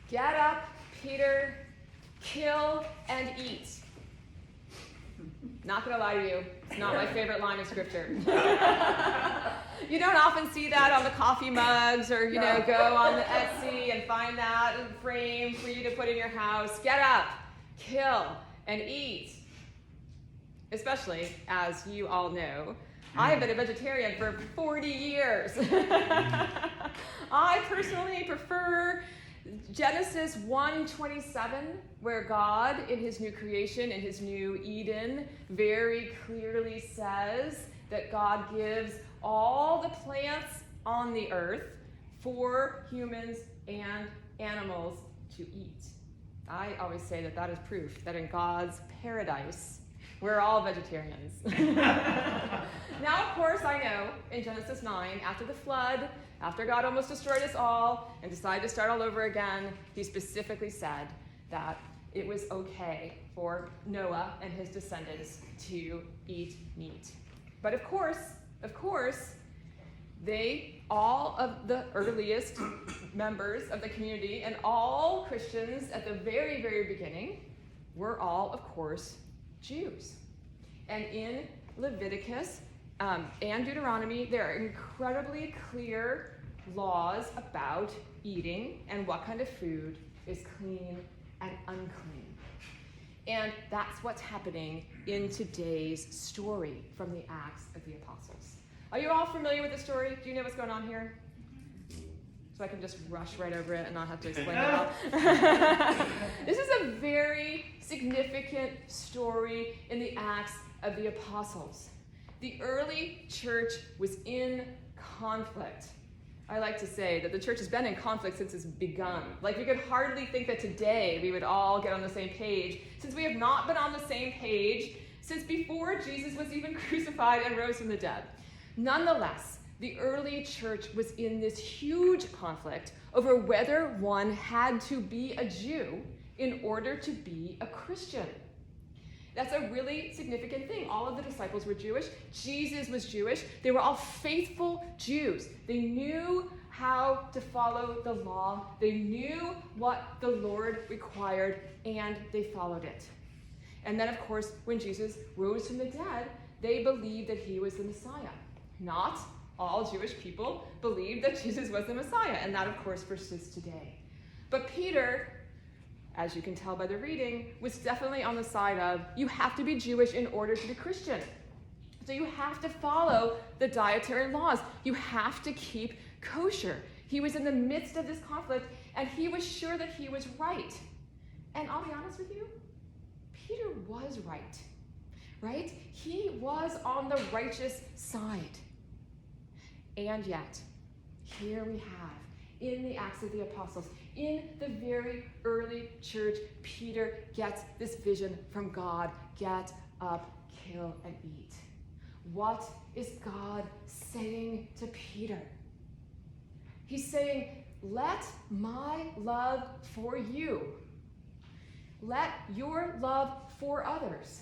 Get up, Peter, kill and eat. Not gonna lie to you, it's not my favorite line of scripture. You don't often see that on the coffee mugs or, go on the Etsy and find that frame for you to put in your house. Get up, kill, and eat. Especially, as you all know, I have been a vegetarian for 40 years. I personally prefer Genesis 1:27, where God, in his new creation, in his new Eden, very clearly says that God gives all the plants on the earth for humans and animals to eat. I always say that that is proof that in God's paradise, we're all vegetarians. Now, of course, I know in Genesis 9, after the flood, after God almost destroyed us all and decided to start all over again, he specifically said that it was okay for Noah and his descendants to eat meat. But of course, all of the earliest members of the community and all Christians at the very, very beginning were all, of course, Jews. And in Leviticus and Deuteronomy, there are incredibly clear laws about eating and what kind of food is clean and unclean. And that's what's happening in today's story from the Acts of the Apostles. Are you all familiar with the story? Do you know what's going on here? So I can just rush right over it and not have to explain it all. This is a very significant story in the Acts of the Apostles. The early church was in conflict. I like to say that the church has been in conflict since it's begun. Like, we could hardly think that today we would all get on the same page, since we have not been on the same page since before Jesus was even crucified and rose from the dead. Nonetheless, the early church was in this huge conflict over whether one had to be a Jew in order to be a Christian. That's a really significant thing. All of the disciples were Jewish. Jesus was Jewish. They were all faithful Jews. They knew how to follow the law. They knew what the Lord required, and they followed it. And then, of course, when Jesus rose from the dead, they believed that he was the Messiah. Not all Jewish people believed that Jesus was the Messiah, and that, of course, persists today. But Peter, as you can tell by the reading, was definitely on the side of, you have to be Jewish in order to be Christian. So you have to follow the dietary laws. You have to keep kosher. He was in the midst of this conflict, and he was sure that he was right. And I'll be honest with you, Peter was right? He was on the righteous side. And yet, here we have, in the Acts of the Apostles, in the very early church, Peter gets this vision from God: get up, kill, and eat. What is God saying to Peter? He's saying, let my love for you, let your love for others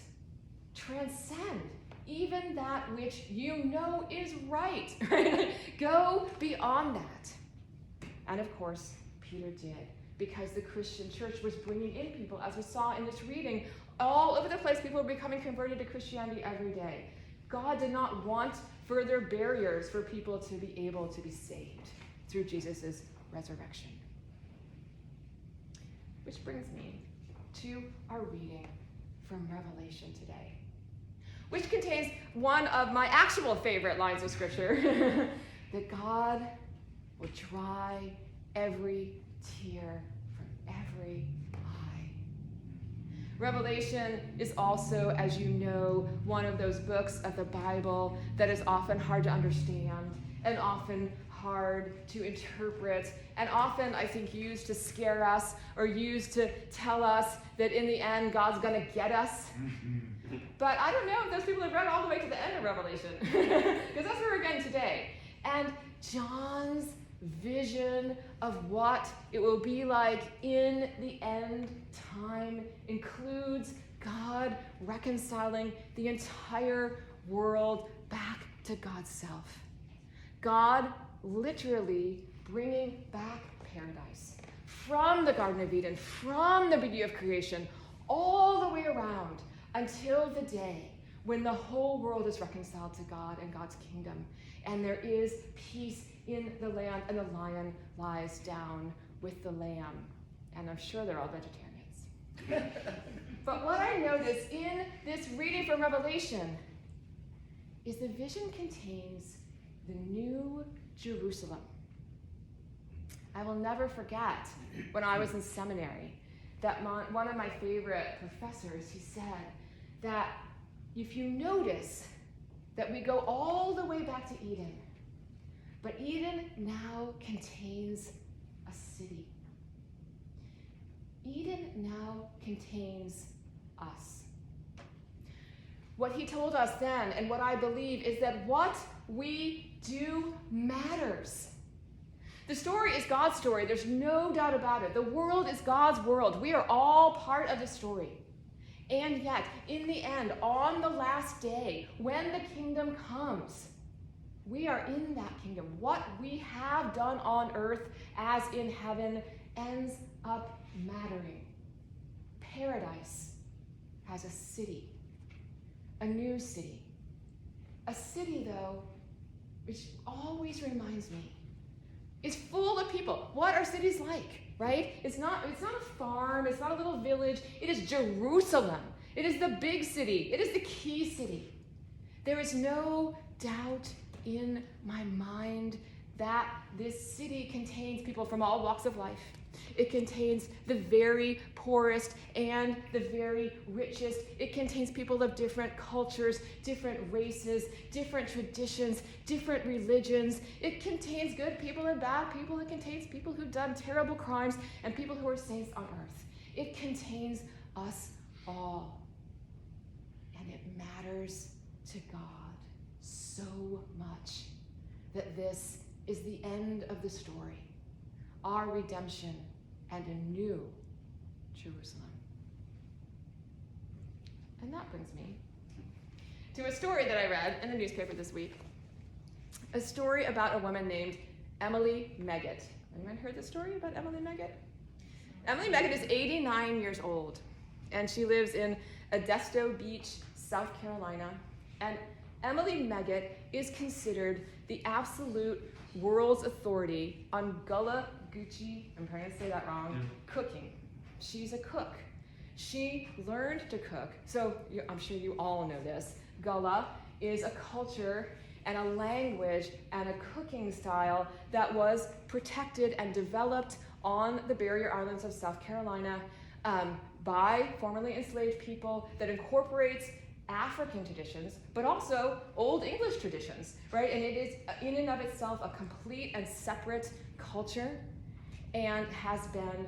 transcend even that which you know is right. Go beyond that. And of course, Peter did, because the Christian church was bringing in people, as we saw in this reading, all over the place. People were becoming converted to Christianity every day. God did not want further barriers for people to be able to be saved through Jesus' resurrection. Which brings me to our reading from Revelation today, which contains one of my actual favorite lines of scripture, that God will dry every tear from every eye. Revelation is also, as you know, one of those books of the Bible that is often hard to understand and often hard to interpret, and often, I think, used to scare us or used to tell us that in the end, God's going to get us. But I don't know if those people have read all the way to the end of Revelation, because that's where we're getting today. And John's vision of what it will be like in the end time includes God reconciling the entire world back to God's self. God literally bringing back paradise, from the Garden of Eden, from the beauty of creation, all the way around until the day when the whole world is reconciled to God and God's kingdom, and there is peace in the land, and the lion lies down with the lamb. And I'm sure they're all vegetarians. But what I notice in this reading from Revelation is the vision contains the new Jerusalem. I will never forget when I was in seminary that one of my favorite professors, he said that if you notice that we go all the way back to Eden, but Eden now contains a city. Eden now contains us. What he told us then, and what I believe, is that what we do matters. The story is God's story. There's no doubt about it. The world is God's world. We are all part of the story. And yet, in the end, on the last day, when the kingdom comes, we are in that kingdom. What we have done on earth as in heaven ends up mattering. Paradise has a city, a new city. A city, though, which always reminds me, is full of people. What are cities like, right? It's not a farm, it's not a little village. It is Jerusalem. It is the big city. It is the key city. There is no doubt in my mind that this city contains people from all walks of life. It contains the very poorest and the very richest. It contains people of different cultures, different races, different traditions, different religions. It contains good people and bad people. It contains people who've done terrible crimes and people who are saints on earth. It contains us all. And it matters to God so much that this is the end of the story, our redemption and a new Jerusalem. And that brings me to a story that I read in the newspaper this week, a story about a woman named Emily Meggitt. Anyone heard the story about Emily Meggitt? Emily Meggitt is 89 years old, and she lives in Edisto Beach, South Carolina. And Emily Meggitt is considered the absolute world's authority on Gullah Geechee, I'm trying to say that wrong, cooking. She's a cook. She learned to cook. So I'm sure you all know this. Gullah is a culture and a language and a cooking style that was protected and developed on the barrier islands of South Carolina by formerly enslaved people, that incorporates African traditions, but also Old English traditions, right? And it is in and of itself a complete and separate culture and has been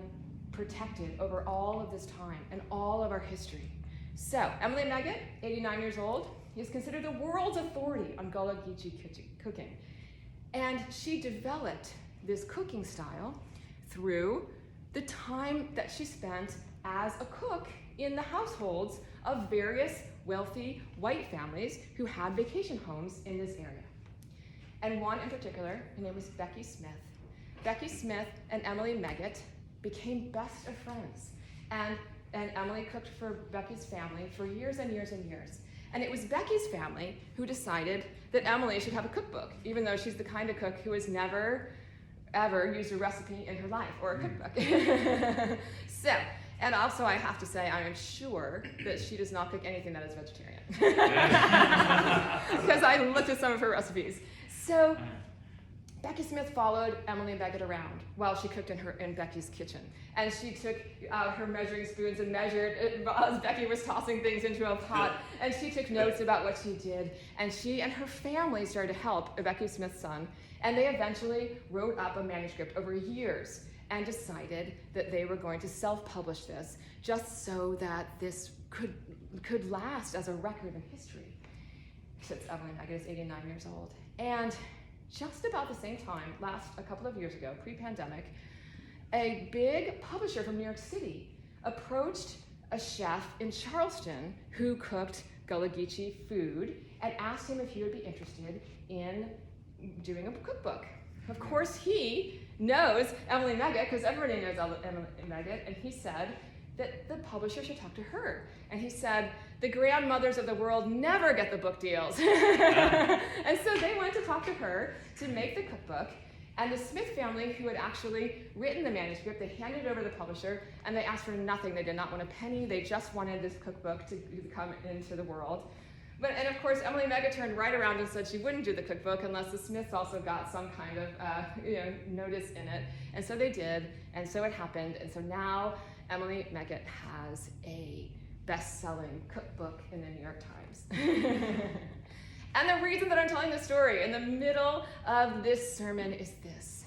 protected over all of this time and all of our history. So Emily Meggitt, 89 years old, is considered the world's authority on Gullah Geechee cooking. And she developed this cooking style through the time that she spent as a cook in the households of various wealthy white families who had vacation homes in this area. And one in particular, her name was Becky Smith. Becky Smith and Emily Meggitt became best of friends. And Emily cooked for Becky's family for years and years and years. And it was Becky's family who decided that Emily should have a cookbook, even though she's the kind of cook who has never, ever used a recipe in her life or a cookbook. And also I have to say, I am sure that she does not cook anything that is vegetarian. Because I looked at some of her recipes. So Becky Smith followed Emily and Meggitt around while she cooked in Becky's kitchen. And she took her measuring spoons and measured as Becky was tossing things into a pot. And she took notes about what she did. And she and her family started to help Becky Smith's son. And they eventually wrote up a manuscript over years and decided that they were going to self-publish this just so that this could last as a record in history. Since Emily Meggitt is 89 years old. And just about the same time, a couple of years ago, pre-pandemic, a big publisher from New York City approached a chef in Charleston who cooked Gullah Geechee food and asked him if he would be interested in doing a cookbook. Of course, he knows Emily Meggitt, because everybody knows Emily Meggitt, and he said that the publisher should talk to her. And he said, the grandmothers of the world never get the book deals. And so they went to talk to her to make the cookbook. And the Smith family, who had actually written the manuscript, they handed it over to the publisher, and they asked for nothing. They did not want a penny. They just wanted this cookbook to come into the world. And of course, Emily Meggitt turned right around and said she wouldn't do the cookbook unless the Smiths also got some kind of notice in it. And so they did, and so it happened. And so now Emily Meggitt has a best-selling cookbook in the New York Times. And the reason that I'm telling this story in the middle of this sermon is this.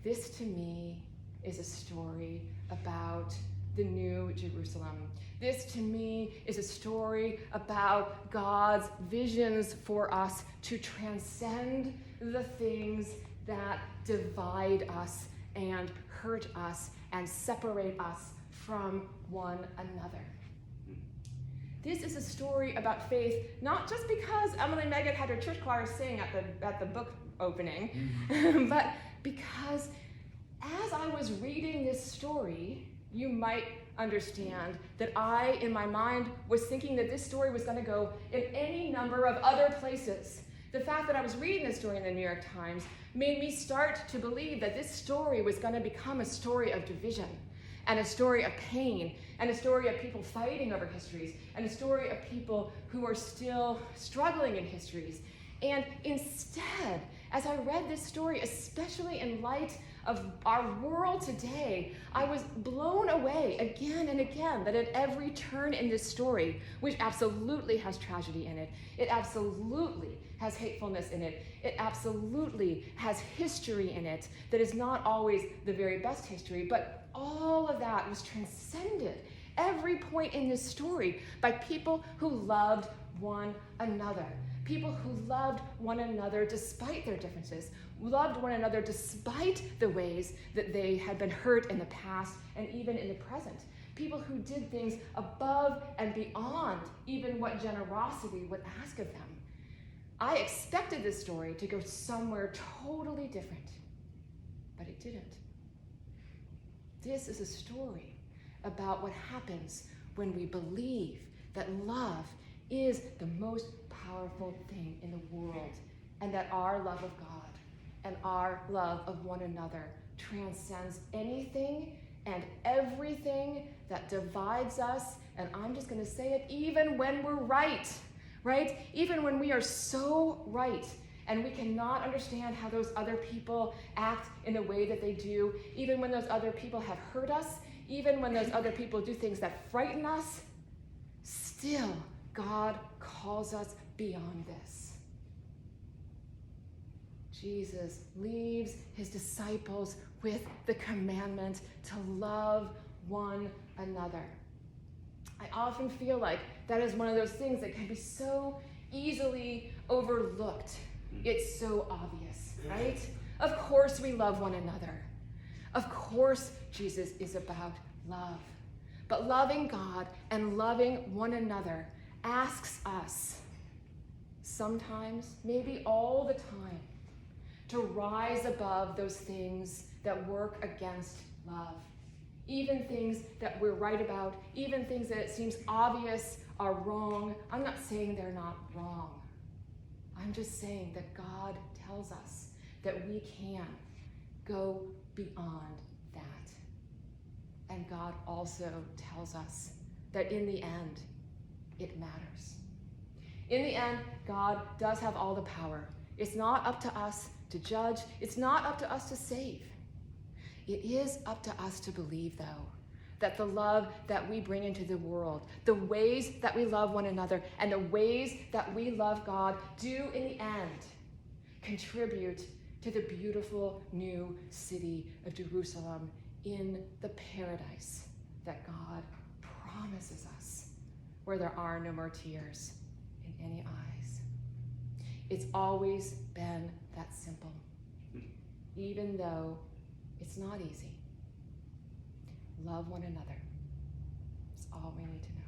This, to me, is a story about the New Jerusalem. This, to me, is a story about God's visions for us to transcend the things that divide us and hurt us and separate us from one another. This is a story about faith, not just because Emily Meggitt had her church choir sing at the book opening, but because as I was reading this story, you might understand that I, in my mind, was thinking that this story was going to go in any number of other places. The fact that I was reading this story in the New York Times made me start to believe that this story was going to become a story of division, and a story of pain, and a story of people fighting over histories, and a story of people who are still struggling in histories. And instead, as I read this story, especially in light of our world today, I was blown away again and again that at every turn in this story, which absolutely has tragedy in it, it absolutely has hatefulness in it, it absolutely has history in it that is not always the very best history, but all of that was transcended, every point in this story, by people who loved one another. People who loved one another despite their differences, loved one another despite the ways that they had been hurt in the past and even in the present. People who did things above and beyond even what generosity would ask of them. I expected this story to go somewhere totally different, but it didn't. This is a story about what happens when we believe that love is the most powerful thing in the world, and that our love of God and our love of one another transcends anything and everything that divides us. And I'm just going to say it, even when we're right? Even when we are so right and we cannot understand how those other people act in the way that they do, even when those other people have hurt us, even when those other people do things that frighten us, still God calls us beyond this. Jesus leaves his disciples with the commandment to love one another. I often feel like that is one of those things that can be so easily overlooked. It's so obvious, right? Of course we love one another. Of course Jesus is about love. But loving God and loving one another asks us, sometimes, maybe all the time, to rise above those things that work against love. Even things that we're right about, even things that it seems obvious are wrong. I'm not saying they're not wrong. I'm just saying that God tells us that we can go beyond that. And God also tells us that in the end, it matters. In the end, God does have all the power. It's not up to us to judge. It's not up to us to save. It is up to us to believe, though, that the love that we bring into the world, the ways that we love one another, and the ways that we love God do in the end contribute to the beautiful new city of Jerusalem in the paradise that God promises us, where there are no more tears in any eyes. It's always been that simple, even though it's not easy. Love one another. It's all we need to know.